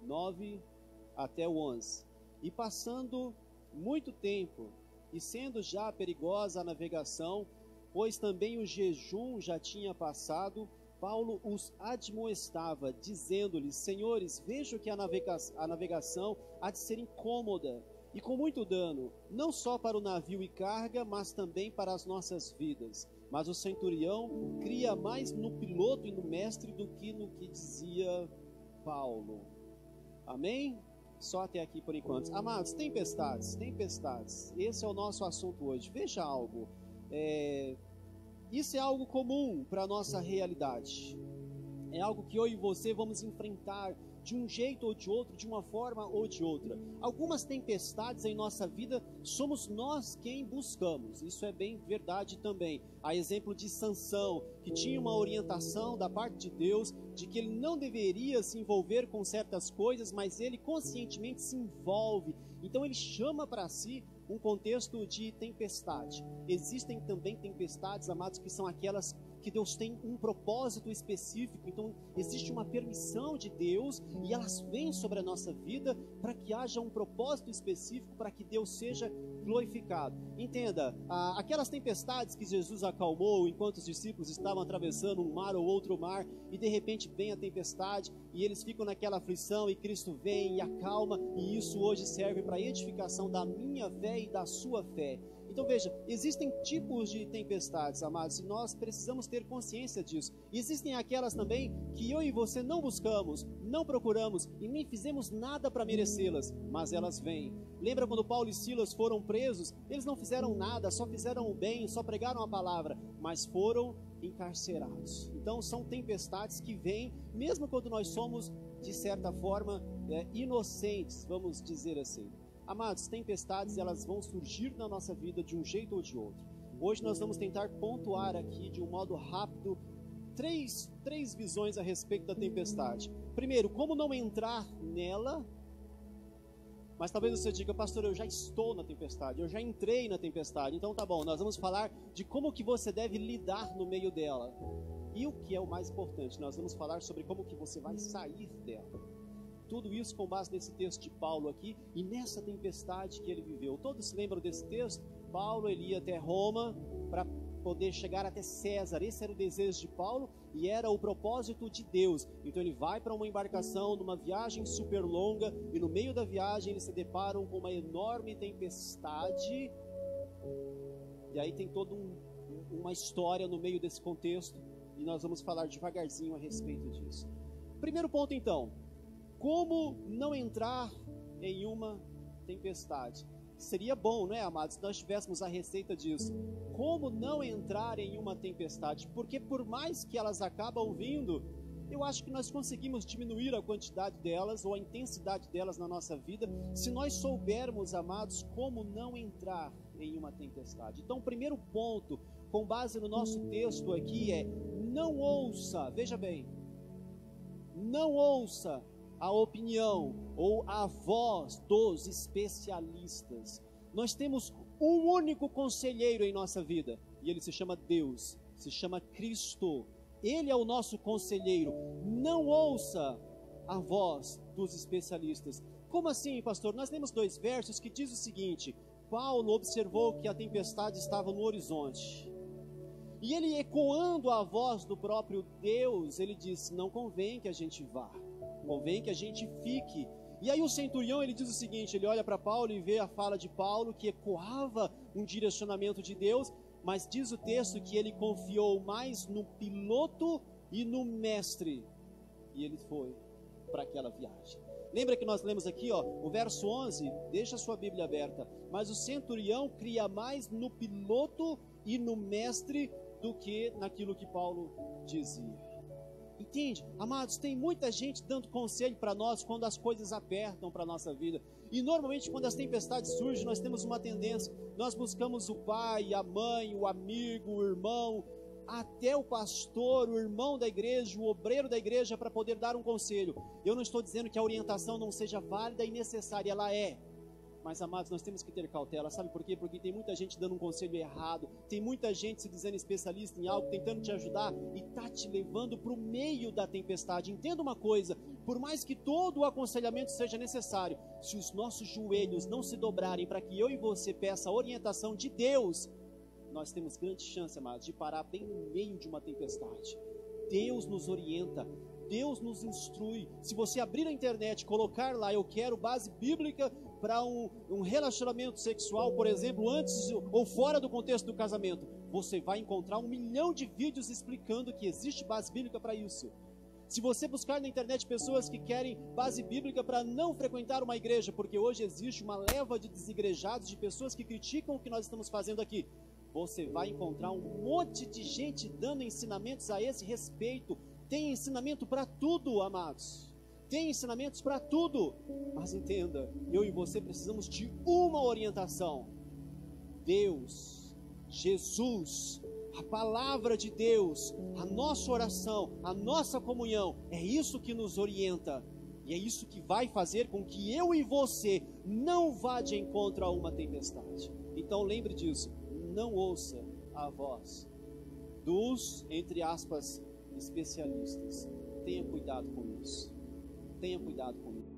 9 até o 11. E passando muito tempo, e sendo já perigosa a navegação, pois também o jejum já tinha passado, Paulo os admoestava, dizendo-lhes: Senhores, vejo que a navegação há de ser incômoda e com muito dano, não só para o navio e carga, mas também para as nossas vidas. Mas o centurião cria mais no piloto e no mestre do que no que dizia Paulo. Amém? Só até aqui por enquanto. Amados, tempestades. Esse é o nosso assunto hoje. Veja algo. Isso é algo comum para a nossa realidade. É algo que eu e você vamos enfrentar de um jeito ou de outro, de uma forma ou de outra. Algumas tempestades em nossa vida somos nós quem buscamos. Isso é bem verdade também. A exemplo de Sansão, que tinha uma orientação da parte de Deus de que ele não deveria se envolver com certas coisas, mas ele conscientemente se envolve. Então ele chama para si um contexto de tempestade. Existem também tempestades, amados, que são aquelas que Deus tem um propósito específico. Então existe uma permissão de Deus e elas vêm sobre a nossa vida para que haja um propósito específico, para que Deus seja glorificado. Entenda, aquelas tempestades que Jesus acalmou enquanto os discípulos estavam atravessando um mar ou outro mar, e de repente vem a tempestade e eles ficam naquela aflição e Cristo vem e acalma, e isso hoje serve para a edificação da minha fé e da sua fé. Então veja, existem tipos de tempestades, amados, e nós precisamos ter consciência disso. Existem aquelas também que eu e você não buscamos, não procuramos e nem fizemos nada para merecê-las, mas elas vêm. Lembra quando Paulo e Silas foram presos? Eles não fizeram nada, só fizeram o bem, só pregaram a palavra, mas foram encarcerados. Então são tempestades que vêm, mesmo quando nós somos, de certa forma, inocentes, vamos dizer assim. Amados, tempestades, elas vão surgir na nossa vida de um jeito ou de outro. Hoje nós vamos tentar pontuar aqui de um modo rápido três visões a respeito da tempestade. Primeiro, como não entrar nela. Mas talvez você diga: pastor, eu já estou na tempestade, eu já entrei na tempestade. Então tá bom, nós vamos falar de como que você deve lidar no meio dela. E o que é o mais importante, nós vamos falar sobre como que você vai sair dela. Tudo isso com base nesse texto de Paulo aqui e nessa tempestade que ele viveu. Todos se lembram desse texto? Paulo, ele ia até Roma para poder chegar até César. Esse era o desejo de Paulo e era o propósito de Deus. Então ele vai para uma embarcação, numa viagem super longa, e no meio da viagem eles se deparam com uma enorme tempestade. E aí tem toda uma história no meio desse contexto, e nós vamos falar devagarzinho a respeito disso. Primeiro ponto então: como não entrar em uma tempestade? Seria bom, não é, amados, se nós tivéssemos a receita disso. Como não entrar em uma tempestade? Porque por mais que elas acabam vindo, eu acho que nós conseguimos diminuir a quantidade delas ou a intensidade delas na nossa vida, se nós soubermos, amados, como não entrar em uma tempestade. Então o primeiro ponto, com base no nosso texto aqui, é: não ouça, veja bem, não ouça a opinião ou a voz dos especialistas. Nós temos um único conselheiro em nossa vida, e ele se chama Deus, se chama Cristo. Ele é o nosso conselheiro. Não ouça a voz dos especialistas. Como assim, pastor? Nós temos 2 versos que diz o seguinte: Paulo observou que a tempestade estava no horizonte, e ele, ecoando a voz do próprio Deus, ele disse: não convém que a gente vá, convém que a gente fique. E aí o centurião, ele diz o seguinte, ele olha para Paulo e vê a fala de Paulo que ecoava um direcionamento de Deus, mas diz o texto que ele confiou mais no piloto e no mestre, e ele foi para aquela viagem. Lembra que nós lemos aqui, o verso 11, deixa a sua Bíblia aberta: mas o centurião cria mais no piloto e no mestre do que naquilo que Paulo dizia. Entende? Amados, tem muita gente dando conselho para nós quando as coisas apertam para a nossa vida. E normalmente quando as tempestades surgem, nós temos uma tendência: nós buscamos o pai, a mãe, o amigo, o irmão, até o pastor, o irmão da igreja, o obreiro da igreja, para poder dar um conselho. Eu não estou dizendo que a orientação não seja válida e necessária, ela é. Mas, amados, nós temos que ter cautela, sabe por quê? Porque tem muita gente dando um conselho errado, tem muita gente se dizendo especialista em algo, tentando te ajudar e tá te levando para o meio da tempestade. Entenda uma coisa, por mais que todo o aconselhamento seja necessário, se os nossos joelhos não se dobrarem para que eu e você peça a orientação de Deus, nós temos grande chance, amados, de parar bem no meio de uma tempestade. Deus nos orienta, Deus nos instrui. Se você abrir a internet, colocar lá, eu quero base bíblica para um relacionamento sexual, por exemplo, antes ou fora do contexto do casamento, você vai encontrar 1 milhão de vídeos explicando que existe base bíblica para isso. Se você buscar na internet pessoas que querem base bíblica para não frequentar uma igreja, porque hoje existe uma leva de desigrejados, de pessoas que criticam o que nós estamos fazendo aqui, você vai encontrar um monte de gente dando ensinamentos a esse respeito. Tem ensinamento para tudo, amados. Tem ensinamentos para tudo. Mas entenda, eu e você precisamos de uma orientação. Deus, Jesus, a palavra de Deus, a nossa oração, a nossa comunhão, é isso que nos orienta. E é isso que vai fazer com que eu e você não vá de encontro a uma tempestade. Então lembre disso, não ouça a voz dos, entre aspas, especialistas. Tenha cuidado com isso. Tenha cuidado com isso.